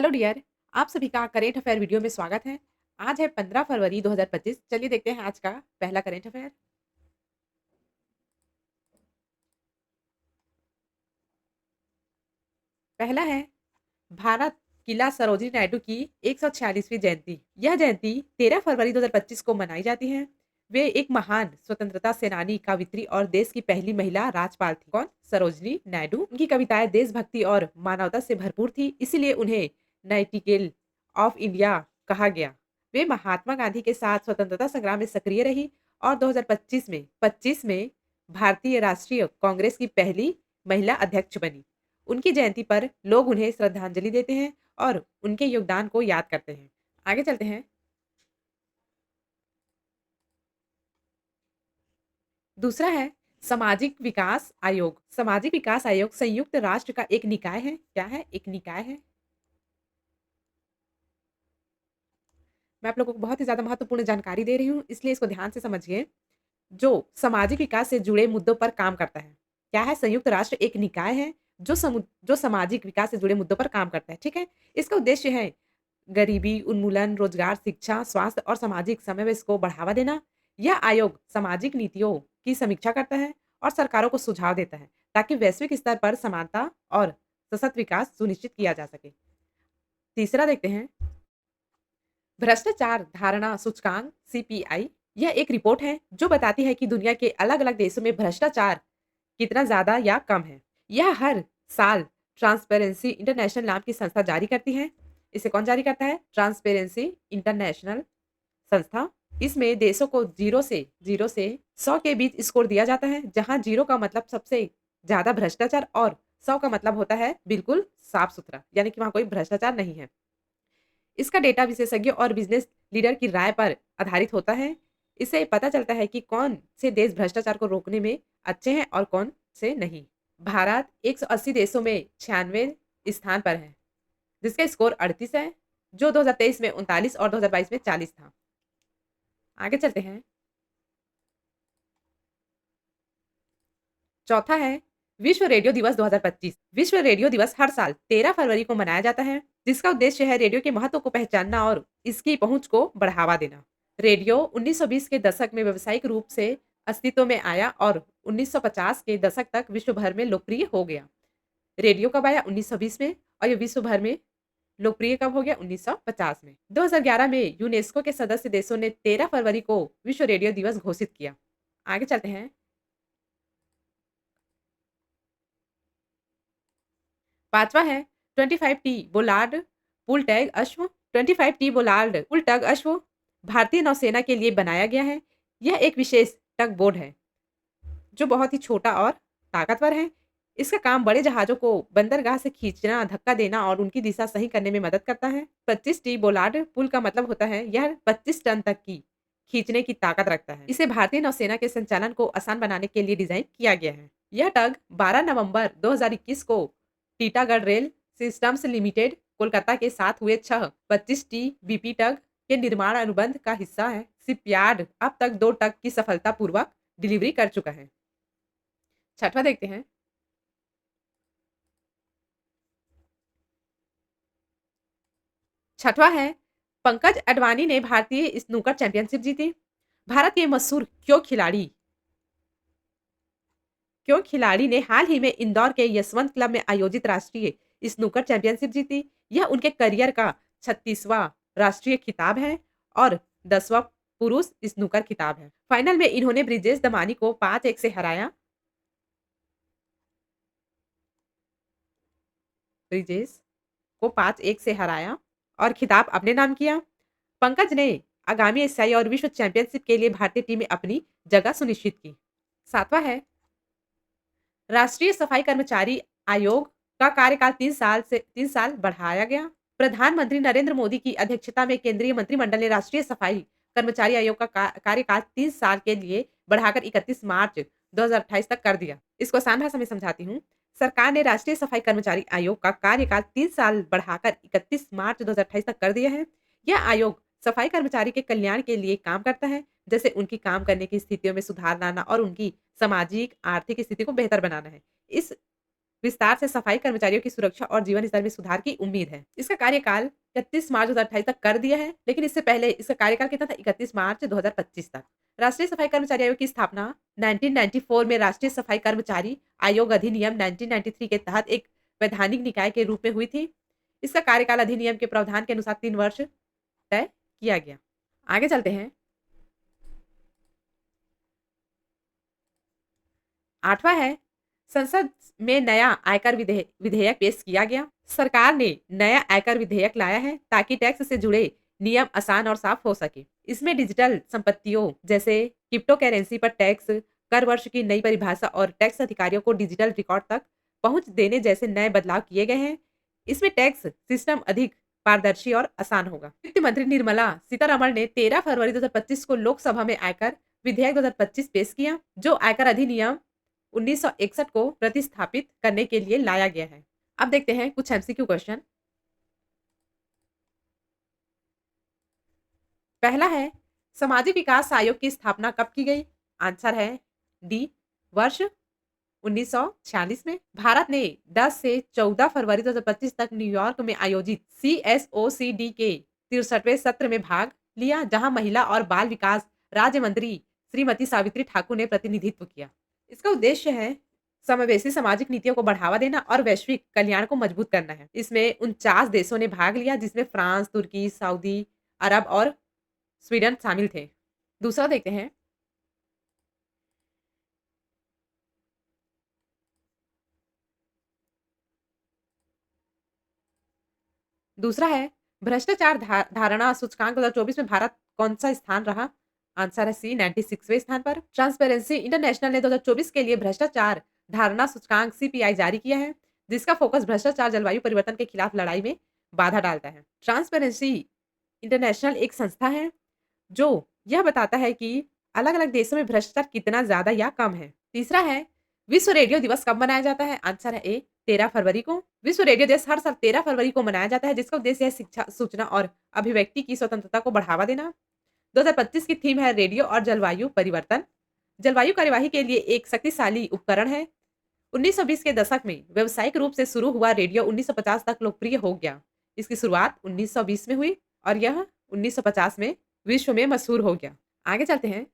Hello dear. आप सभी का करेंट अफेयर वीडियो में स्वागत है। आज है 15 फरवरी 2025। चलिए देखते हैं आज का पहला करेंट अफेयर। पहला है भारत किला सरोजिनी नायडू की 146वीं जयंती। यह जयंती 13 फरवरी 2025 को मनाई जाती है। वे एक महान स्वतंत्रता सेनानी, कवित्री और देश की पहली महिला राज्यपाल थी। कौन? सरोजिनी नायडू। उनकी कविताएं देशभक्ति और मानवता से भरपूर थी, इसीलिए उन्हें नाइटिंगेल ऑफ इंडिया कहा गया। वे महात्मा गांधी के साथ स्वतंत्रता संग्राम में सक्रिय रही और 2025 में भारतीय राष्ट्रीय कांग्रेस की पहली महिला अध्यक्ष बनी। उनकी जयंती पर लोग उन्हें श्रद्धांजलि देते हैं और उनके योगदान को याद करते हैं। आगे चलते हैं। दूसरा है सामाजिक विकास आयोग। सामाजिक विकास आयोग संयुक्त राष्ट्र का एक निकाय है। क्या है? एक निकाय है। मैं आप लोगों को बहुत ही ज्यादा महत्वपूर्ण जानकारी दे रही हूँ, इसलिए इसको ध्यान से समझिए। जो सामाजिक विकास से जुड़े मुद्दों पर काम करता है। क्या है? संयुक्त राष्ट्र एक निकाय है जो सामाजिक विकास से जुड़े मुद्दों पर काम करता है। ठीक है। इसका उद्देश्य है गरीबी उन्मूलन, रोजगार, शिक्षा, स्वास्थ्य और सामाजिक समावेश को बढ़ावा देना। यह आयोग सामाजिक नीतियों की समीक्षा करता है और सरकारों को सुझाव देता है ताकि वैश्विक स्तर पर समानता और सशक्त विकास सुनिश्चित किया जा सके। तीसरा देखते हैं। भ्रष्टाचार धारणा सूचकांक सीपीआई। यह एक रिपोर्ट है जो बताती है कि दुनिया के अलग अलग देशों में भ्रष्टाचार कितना ज्यादा या कम है। यह हर साल ट्रांसपेरेंसी इंटरनेशनल नाम की संस्था जारी करती है। इसे कौन जारी करता है? ट्रांसपेरेंसी इंटरनेशनल संस्था। इसमें देशों को जीरो से 100 के बीच स्कोर दिया जाता है, जहां जीरो का मतलब सबसे ज्यादा भ्रष्टाचार और 100 का मतलब होता है बिल्कुल साफ सुथरा, यानी कि वहां कोई भ्रष्टाचार नहीं है। इसका डेटा विशेषज्ञों और बिजनेस लीडर की राय पर आधारित होता है। इससे पता चलता है कि कौन से देश भ्रष्टाचार को रोकने में अच्छे हैं और कौन से नहीं। भारत 180 देशों में 96 स्थान पर है, जिसका स्कोर 38 है, जो 2023 में 39 और 2022 में 40 था। आगे चलते हैं। चौथा है विश्व रेडियो दिवस 2025। विश्व रेडियो दिवस हर साल 13 फरवरी को मनाया जाता है, जिसका उद्देश्य है रेडियो के महत्व को पहचानना और इसकी पहुंच को बढ़ावा देना। रेडियो 1920 के दशक में व्यावसायिक रूप से अस्तित्व में आया और 1950 के दशक तक विश्व भर में लोकप्रिय हो गया। रेडियो कब आया? 1920 में। और ये विश्व भर में लोकप्रिय कब हो गया? 1950 में। 2011 में यूनेस्को के सदस्य देशों ने 13 फरवरी को विश्व रेडियो दिवस घोषित किया। आगे चलते हैं। पांचवा है 25 टी बोलार्ड पुल टैग अश्व। 25 टी बोलार्ड पुल टग अश्व भारतीय नौसेना के लिए बनाया गया है। यह एक विशेष टग बोट है जो बहुत ही छोटा और ताकतवर है। इसका काम बड़े जहाजों को बंदरगाह से खींचना, धक्का देना और उनकी दिशा सही करने में मदद करता है। 25 टी बोलार्ड पुल का मतलब होता है यह 25 टन तक की खींचने की ताकत रखता है। इसे भारतीय नौसेना के संचालन को आसान बनाने के लिए डिजाइन किया गया है। यह टग 12 नवंबर 2021 को Titagarh rail systems limited Kolkata के साथ हुए 6 25 टी बीपी टग के निर्माण अनुबंध का हिस्सा है। शिपयार्ड अब तक 2 टग की सफलतापूर्वक डिलीवरी कर चुका है। छठवां देखते हैं। छठवां है पंकज अडवाणी ने भारतीय स्नूकर चैंपियनशिप जीती। भारत के मशहूर क्यों खिलाड़ी ने हाल ही में इंदौर के यशवंत क्लब में आयोजित राष्ट्रीय स्नूकर चैंपियनशिप जीती। यह उनके करियर का 36वां राष्ट्रीय खिताब है और 10वां पुरुष स्नूकर खिताब है। फाइनल में इन्होंने ब्रिजेश दमानी को 5-1 से हराया। ब्रिजेश को 5-1 से हराया और खिताब अपने नाम किया। पंकज ने आगामी एशियाई और विश्व चैंपियनशिप के लिए भारतीय टीम में अपनी जगह सुनिश्चित की। सातवां है राष्ट्रीय सफाई कर्मचारी आयोग का कार्यकाल 3 साल बढ़ाया गया। प्रधानमंत्री नरेंद्र मोदी की अध्यक्षता में केंद्रीय मंत्रिमंडल ने राष्ट्रीय सफाई कर्मचारी आयोग का कार्यकाल 3 साल के लिए बढ़ाकर 31 मार्च 2028 तक कर दिया। इसको आसान भाषा में समझाती हूँ। सरकार ने राष्ट्रीय सफाई कर्मचारी आयोग का कार्यकाल 3 साल बढ़ाकर 31 मार्च 2028 तक कर दिया है। यह आयोग सफाई कर्मचारी के कल्याण के लिए काम करता है, जैसे उनकी काम करने की स्थितियों में सुधार लाना और उनकी सामाजिक आर्थिक स्थिति को बेहतर बनाना है। इस विस्तार से सफाई कर्मचारियों की सुरक्षा और जीवन स्तर में सुधार की उम्मीद है। इसका कार्यकाल 31 मार्च 2028 तक कर दिया है, लेकिन इससे पहले इसका कार्यकाल कितना था? 31 मार्च 2025 तक। राष्ट्रीय सफाई कर्मचारी आयोग की स्थापना 1994 में राष्ट्रीय सफाई कर्मचारी आयोग अधिनियम 1993 के तहत एक वैधानिक निकाय के रूप में हुई थी। इसका कार्यकाल अधिनियम के प्रावधान के अनुसार 3 वर्ष तय किया गया। आगे चलते हैं। 8वां है, संसद में नया आयकर विधेयक पेश किया गया। सरकार ने नया आयकर विधेयक लाया है ताकि टैक्स से जुड़े नियम आसान और साफ हो सके। इसमें डिजिटल संपत्तियों जैसे क्रिप्टो करेंसी पर टैक्स, कर वर्ष की नई परिभाषा और टैक्स अधिकारियों को डिजिटल रिकॉर्ड तक पहुंच देने जैसे नए बदलाव किए गए हैं। इसमें टैक्स सिस्टम अधिक पारदर्शी और आसान होगा। वित्त मंत्री निर्मला सीतारमण ने 13 फरवरी 2025 को लोकसभा में आयकर विधेयक 2025 पेश किया, जो आयकर अधिनियम 1961 को प्रतिस्थापित करने के लिए लाया गया है। अब देखते हैं कुछ एमसीक्यू क्वेश्चन। पहला है, सामाजिक विकास आयोग की स्थापना कब की गई? आंसर है डी, वर्ष 1946 में। भारत ने 10 से 14 फरवरी 2025 तक न्यूयॉर्क में आयोजित CSOCD के 63वें सत्र में भाग लिया, जहां महिला और बाल विकास राज्य मंत्री श्रीमती सावित्री ठाकुर ने प्रतिनिधित्व किया। इसका उद्देश्य है समावेशी सामाजिक नीतियों को बढ़ावा देना और वैश्विक कल्याण को मजबूत करना है। इसमें 49 देशों ने भाग लिया, जिसमें फ्रांस, तुर्की, सऊदी अरब और स्वीडन शामिल थे। दूसरा देखते हैं। दूसरा है, भ्रष्टाचार धारणा सूचकांक 2024 में भारत कौन सा स्थान रहा? आंसर है सी, 96वें स्थान पर। ट्रांसपेरेंसी इंटरनेशनल ने 2024 के लिए भ्रष्टाचार धारणा सूचकांक CPI जारी किया है, जिसका फोकस भ्रष्टाचार जलवायु परिवर्तन के खिलाफ लड़ाई में बाधा डालता है। ट्रांसपेरेंसी इंटरनेशनल एक संस्था है जो यह बताता है कि अलग अलग देशों में भ्रष्टाचार कितना ज्यादा या कम है। तीसरा है, विश्व रेडियो दिवस कब मनाया जाता है? आंसर है ए, 13 फरवरी को। विश्व रेडियो दिवस हर साल 13 फरवरी को मनाया जाता है, जिसका उद्देश्य है शिक्षा, सूचना और अभिव्यक्ति की स्वतंत्रता को बढ़ावा देना। 2025 की थीम है रेडियो और जलवायु परिवर्तन। जलवायु कार्यवाही के लिए एक शक्तिशाली उपकरण है। 1920 के दशक में व्यावसायिक रूप से शुरू हुआ रेडियो 1950 तक लोकप्रिय हो गया। इसकी शुरुआत 1920 में हुई और यह 1950 में विश्व में मशहूर हो गया। आगे चलते हैं।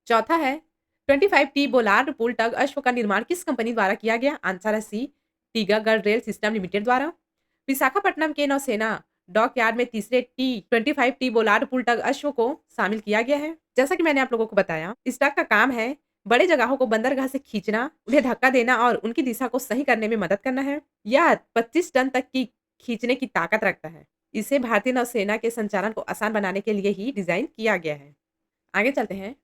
चौथा है, 25T बोलार्ड पुल टग अश्व का निर्माण किस कंपनी द्वारा किया गया? आंसर है सी, टीगागढ़ रेल सिस्टम लिमिटेड द्वारा। विशाखापट्टनम के नौसेना डॉकयार्ड में तीसरे T25T बोलार्ड पुल टग अश्व को शामिल किया गया है। जैसा कि मैंने आप लोगों को बताया, इस टग का काम है बड़े जगहों को बंदरगाह से खींचना, उन्हें धक्का देना और उनकी दिशा को सही करने में मदद करना है। यह 25 टन तक की खींचने की ताकत रखता है। इसे भारतीय नौसेना के संचालन को आसान बनाने के लिए ही डिजाइन किया गया है। आगे चलते हैं।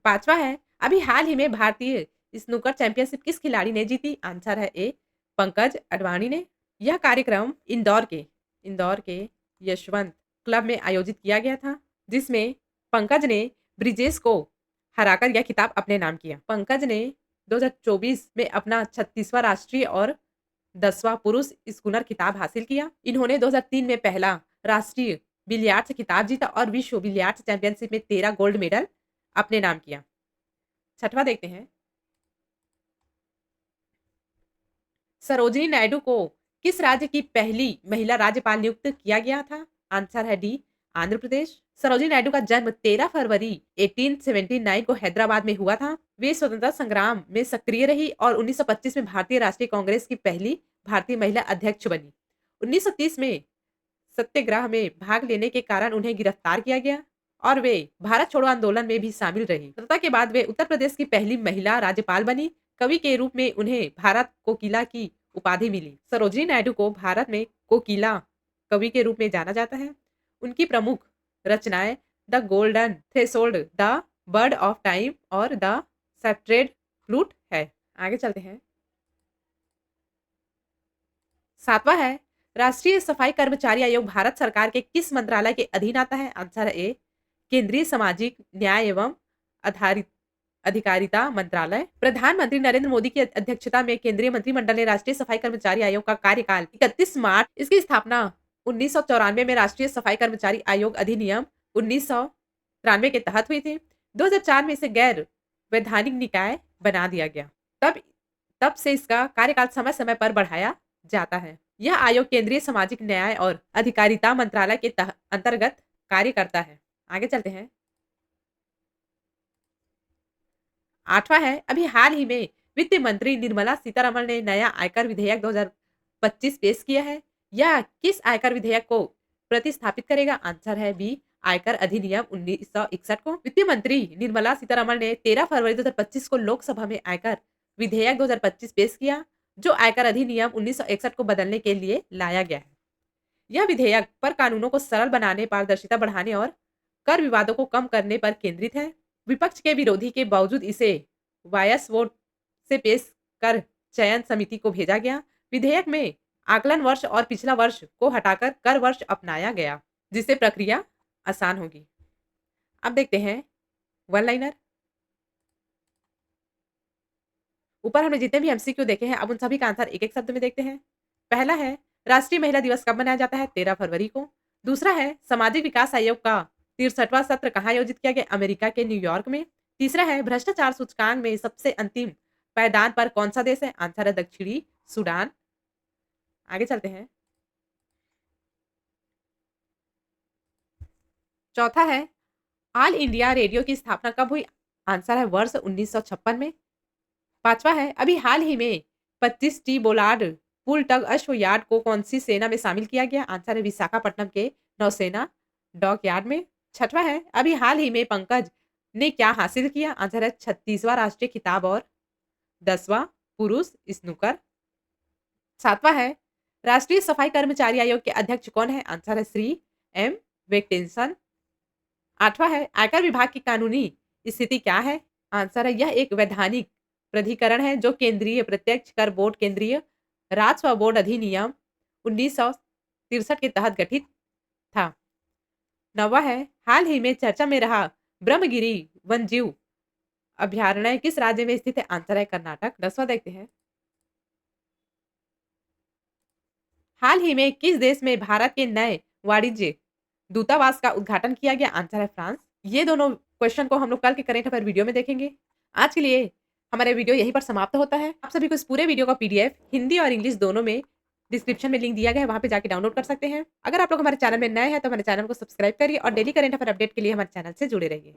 पांचवा है, अभी हाल ही में भारतीय स्नूकर चैंपियनशिप किस खिलाड़ी ने जीती? आंसर है ए, पंकज अडवाणी ने। यह कार्यक्रम इंदौर के यशवंत क्लब में आयोजित किया गया था, जिसमें पंकज ने ब्रिजेश को हराकर यह खिताब अपने नाम किया। पंकज ने 2024 में अपना 36वां राष्ट्रीय और 10वां पुरुष स्कूनर खिताब हासिल किया। इन्होंने 2003 में पहला राष्ट्रीय बिलियर्ड्स खिताब जीता और विश्व बिलियर्ड्स चैंपियनशिप में 13 गोल्ड मेडल अपने नाम किया। छठवां देखते हैं। सरोजिनी नायडू को किस राज्य की पहली महिला राज्यपाल नियुक्त किया गया था? आंसर है डी, आंध्र प्रदेश। सरोजिनी नायडू का जन्म 13 फरवरी 1879 को हैदराबाद में हुआ था। वे स्वतंत्रता संग्राम में सक्रिय रही और 1925 में भारतीय राष्ट्रीय कांग्रेस की पहली भारतीय महिला अध्यक्ष बनी। 1930 में सत्याग्रह में भाग लेने के कारण उन्हें गिरफ्तार किया गया और वे भारत छोड़ो आंदोलन में भी शामिल रही। स्वतंत्रता के बाद वे उत्तर प्रदेश की पहली महिला राज्यपाल बनी। कवि के रूप में उन्हें भारत कोकिला की उपाधि मिली। सरोजिनी नायडू को भारत में कोकिला कवि के रूप में जाना जाता है। उनकी प्रमुख रचनाएं the golden threshold, the bird of time और द सेप्टेड फ्लूट है। आगे चलते हैं। सातवां है, राष्ट्रीय सफाई कर्मचारी आयोग भारत सरकार के किस मंत्रालय के अधीन आता है? आंसर है ए, केंद्रीय सामाजिक न्याय एवं अधिकारिता मंत्रालय। प्रधानमंत्री नरेंद्र मोदी की अध्यक्षता में केंद्रीय मंत्रिमंडल ने राष्ट्रीय सफाई कर्मचारी आयोग का कार्यकाल 31 मार्च, इसकी स्थापना 1994 में राष्ट्रीय सफाई कर्मचारी आयोग अधिनियम 1993 के तहत हुई थी। 2004 में इसे गैर वैधानिक निकाय बना दिया गया। तब तब से इसका कार्यकाल समय-समय पर बढ़ाया जाता है। यह आयोग केंद्रीय सामाजिक न्याय और अधिकारिता मंत्रालय के अंतर्गत कार्य करता है। आगे चलते हैं। 8वां है, अभी हाल ही में वित्त मंत्री निर्मला सीतारमण ने नया आयकर विधेयक 2025 पेश किया है। यह किस आयकर विधेयक को प्रतिस्थापित करेगा? आंसर है बी, आयकर अधिनियम 1961 को। वित्त मंत्री निर्मला सीतारमण ने 13 फरवरी 2025 को लोकसभा में आयकर विधेयक 2025 पेश किया, जो आयकर अधिनियम 1961 को बदलने के लिए लाया गया है। यह विधेयक कर कानूनों को सरल बनाने, पारदर्शिता बढ़ाने और कर विवादों को कम करने पर केंद्रित है। विपक्ष के विरोधी के बावजूद इसे वायस वोट से पेश कर चयन समिति को भेजा गया। विधेयक में आकलन वर्ष और पिछला वर्ष को हटाकर कर वर्ष अपनाया गया, जिससे प्रक्रिया आसान होगी। अब देखते हैं वन लाइनर। ऊपर हमने जितने भी एमसीक्यू देखे हैं, अब उन सभी का आंसर एक-एक शब्द में देखते हैं। पहला है, राष्ट्रीय महिला दिवस कब मनाया जाता है? 13 फरवरी को। दूसरा है, सामाजिक विकास आयोग का 63वां सत्र कहाँ आयोजित किया गया? अमेरिका के न्यूयॉर्क में। तीसरा है, भ्रष्टाचार सूचकांक में सबसे अंतिम पायदान पर कौन सा देश है? आंसर है दक्षिणी सूडान। आगे चलते हैं। चौथा है, ऑल इंडिया रेडियो की स्थापना कब हुई? आंसर है वर्ष 1956 में। पांचवा है, अभी हाल ही में 25 टी बोलार्ड पुल टग अश्व यार्ड को कौन सी सेना में शामिल किया गया? आंसर है विशाखापट्टनम के नौसेना डॉक यार्ड में। छठवा है, अभी हाल ही में पंकज ने क्या हासिल किया? आंसर है 36वां राष्ट्रीय खिताब और 10वां पुरुष स्नूकर। सातवां है, राष्ट्रीय सफाई कर्मचारी आयोग के अध्यक्ष कौन है? आंसर है श्री एम वेंकटेशन। आठवां है, आयकर विभाग की कानूनी स्थिति क्या है? आंसर है यह एक वैधानिक प्राधिकरण है जो केंद्रीय प्रत्यक्ष कर बोर्ड केंद्रीय राजस्व बोर्ड अधिनियम 1963 के तहत गठित था। नौवां है, हाल ही में चर्चा में रहा ब्रह्मगिरी वन्यजीव अभयारण्य किस राज्य में स्थित है? आंसर है कर्नाटक। 10वां देखते हैं। हाल ही में किस देश में भारत के नए वाणिज्य दूतावास का उद्घाटन किया गया? आंसर है फ्रांस। ये दोनों क्वेश्चन को हम लोग कल के करेंट अफेयर वीडियो में देखेंगे। आज के लिए हमारा वीडियो यहीं पर समाप्त होता है। आप सभी को इस पूरे वीडियो का पीडीएफ हिंदी और इंग्लिश दोनों में डिस्क्रिप्शन में लिंक दिया गया है, वहां पे जाके डाउनलोड कर सकते हैं। अगर आप लोग हमारे चैनल में नए हैं तो हमारे चैनल को सब्सक्राइब करिए और डेली करेंट अफेयर अपडेट के लिए हमारे चैनल से जुड़े रहिए।